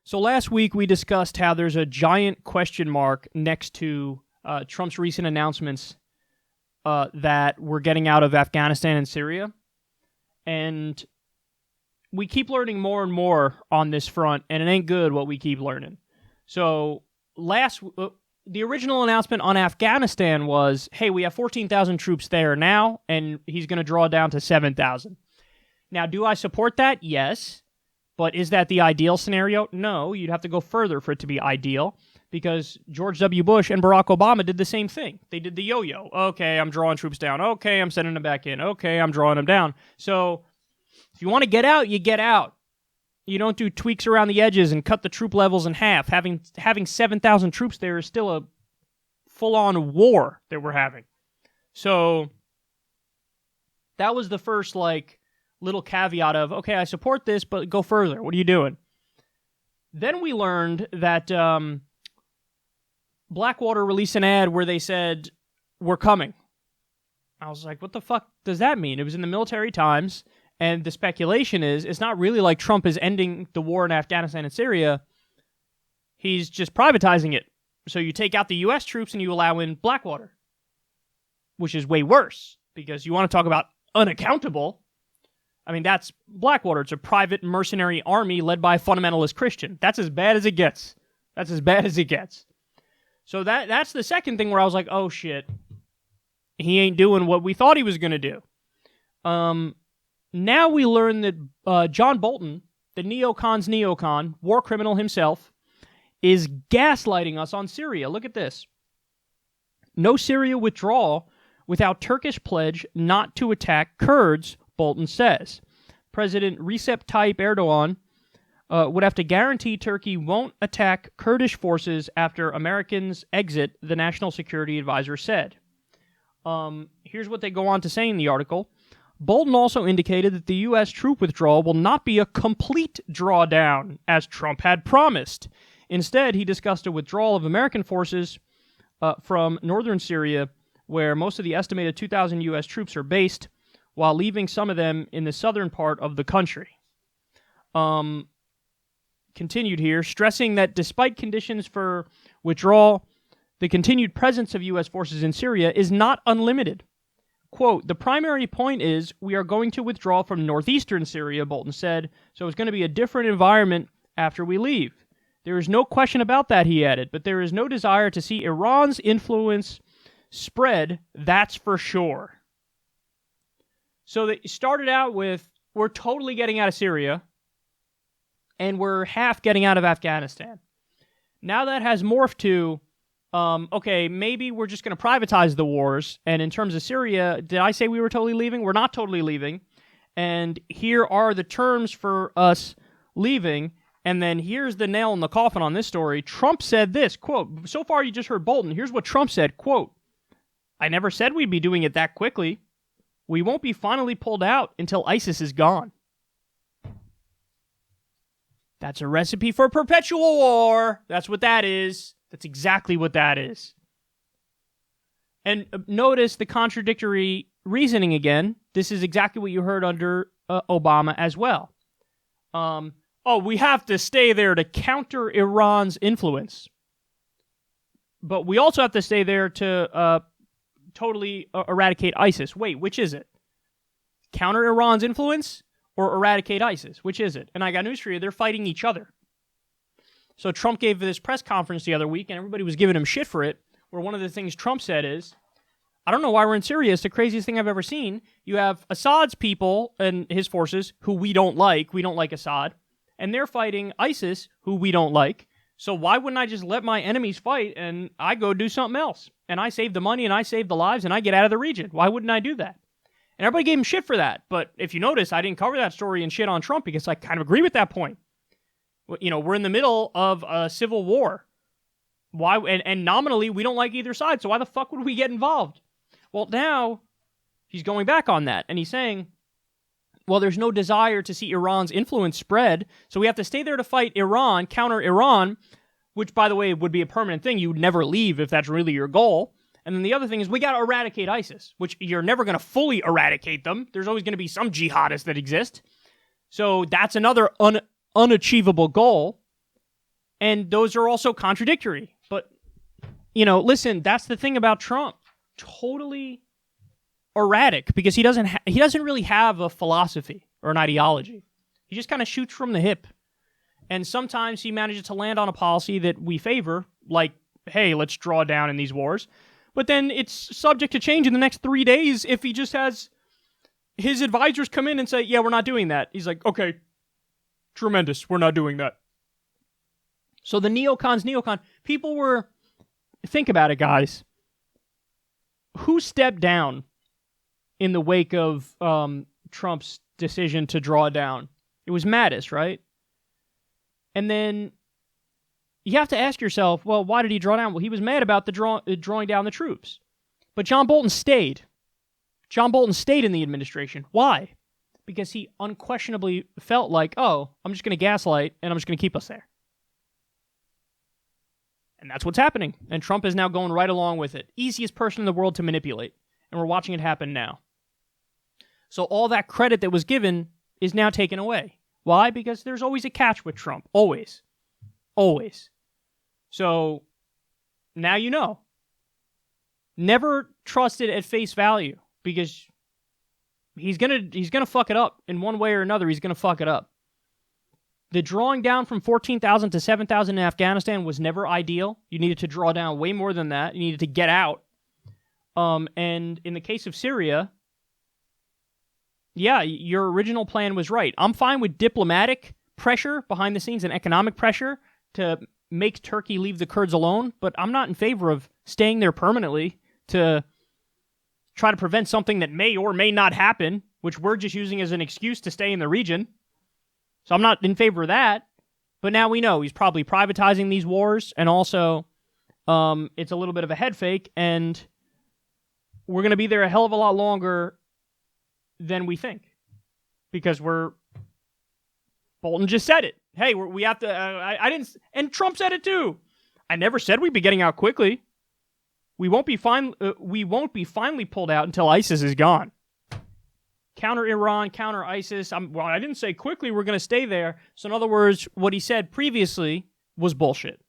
So last week we discussed how there's a giant question mark next to Trump's recent announcements that we're getting out of Afghanistan and Syria. And we keep learning more and more on this front, and it ain't good what we keep learning. So the original announcement on Afghanistan was, hey, we have 14,000 troops there now, and he's going to draw down to 7,000. Now, do I support that? Yes. But is that the ideal scenario? No, you'd have to go further for it to be ideal, because George W. Bush and Barack Obama did the same thing. They did the yo-yo. Okay, I'm drawing troops down. Okay, I'm sending them back in. Okay, I'm drawing them down. So if you want to get out, you get out. You don't do tweaks around the edges and cut the troop levels in half. Having 7,000 troops there is still a full-on war that we're having. So that was the first, little caveat of, okay, I support this, but go further. What are you doing? Then we learned that Blackwater released an ad where they said, we're coming. I was like, what the fuck does that mean? It was in the Military Times, and the speculation is, it's not really like Trump is ending the war in Afghanistan and Syria. He's just privatizing it. So you take out the U.S. troops and you allow in Blackwater, which is way worse, because you want to talk about unaccountable. I mean, that's Blackwater. It's a private mercenary army led by a fundamentalist Christian. That's as bad as it gets. That's as bad as it gets. So that's the second thing where I was like, oh shit, he ain't doing what we thought he was going to do. Now we learn that John Bolton, the Neocons neocon, war criminal himself, is gaslighting us on Syria. Look at this. No Syria withdrawal without Turkish pledge not to attack Kurds, Bolton says. President Recep Tayyip Erdogan would have to guarantee Turkey won't attack Kurdish forces after Americans exit, the National Security Advisor said. Here's what they go on to say in the article. Bolton also indicated that the U.S. troop withdrawal will not be a complete drawdown, as Trump had promised. Instead, he discussed a withdrawal of American forces from northern Syria, where most of the estimated 2,000 U.S. troops are based, while leaving some of them in the southern part of the country. Continued here, stressing that despite conditions for withdrawal, the continued presence of U.S. forces in Syria is not unlimited. Quote, the primary point is we are going to withdraw from northeastern Syria, Bolton said, so it's going to be a different environment after we leave. There is no question about that, he added, but there is no desire to see Iran's influence spread, that's for sure. So they started out with, we're totally getting out of Syria, and we're half getting out of Afghanistan. Now that has morphed to, okay, maybe we're just going to privatize the wars, and in terms of Syria, did I say we were totally leaving? We're not totally leaving, and here are the terms for us leaving, and then here's the nail in the coffin on this story. Trump said this, quote, so far you just heard Bolton, here's what Trump said, quote, I never said we'd be doing it that quickly. We won't be finally pulled out until ISIS is gone. That's a recipe for perpetual war. That's what that is. That's exactly what that is. And notice the contradictory reasoning again. This is exactly what you heard under Obama as well. We have to stay there to counter Iran's influence. But we also have to stay there to totally eradicate ISIS. Wait, which is it? Counter Iran's influence or eradicate ISIS? Which is it? And I got news for you, they're fighting each other. So Trump gave this press conference the other week, and everybody was giving him shit for it, where one of the things Trump said is, I don't know why we're in Syria, it's the craziest thing I've ever seen. You have Assad's people and his forces, who we don't like Assad, and they're fighting ISIS, who we don't like. So why wouldn't I just let my enemies fight and I go do something else? And I save the money and I save the lives and I get out of the region. Why wouldn't I do that? And everybody gave him shit for that. But if you notice, I didn't cover that story and shit on Trump because I kind of agree with that point. You know, we're in the middle of a civil war. Why? And nominally, we don't like either side. So why the fuck would we get involved? Well, now he's going back on that. And he's saying, well, there's no desire to see Iran's influence spread, so we have to stay there to fight Iran, counter Iran, which, by the way, would be a permanent thing. You would never leave if that's really your goal. And then the other thing is we got to eradicate ISIS, which you're never going to fully eradicate them. There's always going to be some jihadists that exist. So that's another unachievable goal. And those are also contradictory. But, listen, that's the thing about Trump. Totally erratic, because he doesn't really have a philosophy or an ideology. He just kind of shoots from the hip. And sometimes he manages to land on a policy that we favor, like, hey, let's draw down in these wars. But then it's subject to change in the next 3 days if he just has his advisors come in and say, yeah, we're not doing that. He's like, okay, tremendous, we're not doing that. So the neocon, people were, think about it, guys. Who stepped down in the wake of Trump's decision to draw down? It was Mattis, right? And then you have to ask yourself, well, why did he draw down? Well, he was mad about the drawing down the troops. But John Bolton stayed. John Bolton stayed in the administration. Why? Because he unquestionably felt like, oh, I'm just going to gaslight and I'm just going to keep us there. And that's what's happening. And Trump is now going right along with it. Easiest person in the world to manipulate. And we're watching it happen now. So all that credit that was given is now taken away. Why? Because there's always a catch with Trump. Always. Always. So now you know. Never trust it at face value, because he's gonna fuck it up in one way or another. He's gonna fuck it up. The drawing down from 14,000 to 7,000 in Afghanistan was never ideal. You needed to draw down way more than that. You needed to get out. And in the case of Syria, yeah, your original plan was right. I'm fine with diplomatic pressure behind the scenes and economic pressure to make Turkey leave the Kurds alone, but I'm not in favor of staying there permanently to try to prevent something that may or may not happen, which we're just using as an excuse to stay in the region. So I'm not in favor of that. But now we know he's probably privatizing these wars, and also it's a little bit of a head fake, and we're going to be there a hell of a lot longer than we think. Because Bolton just said it. Hey, we have to, I didn't, and Trump said it too. I never said we'd be getting out quickly. We won't be finally pulled out until ISIS is gone. Counter Iran, counter ISIS. I didn't say quickly we're going to stay there. So in other words, what he said previously was bullshit.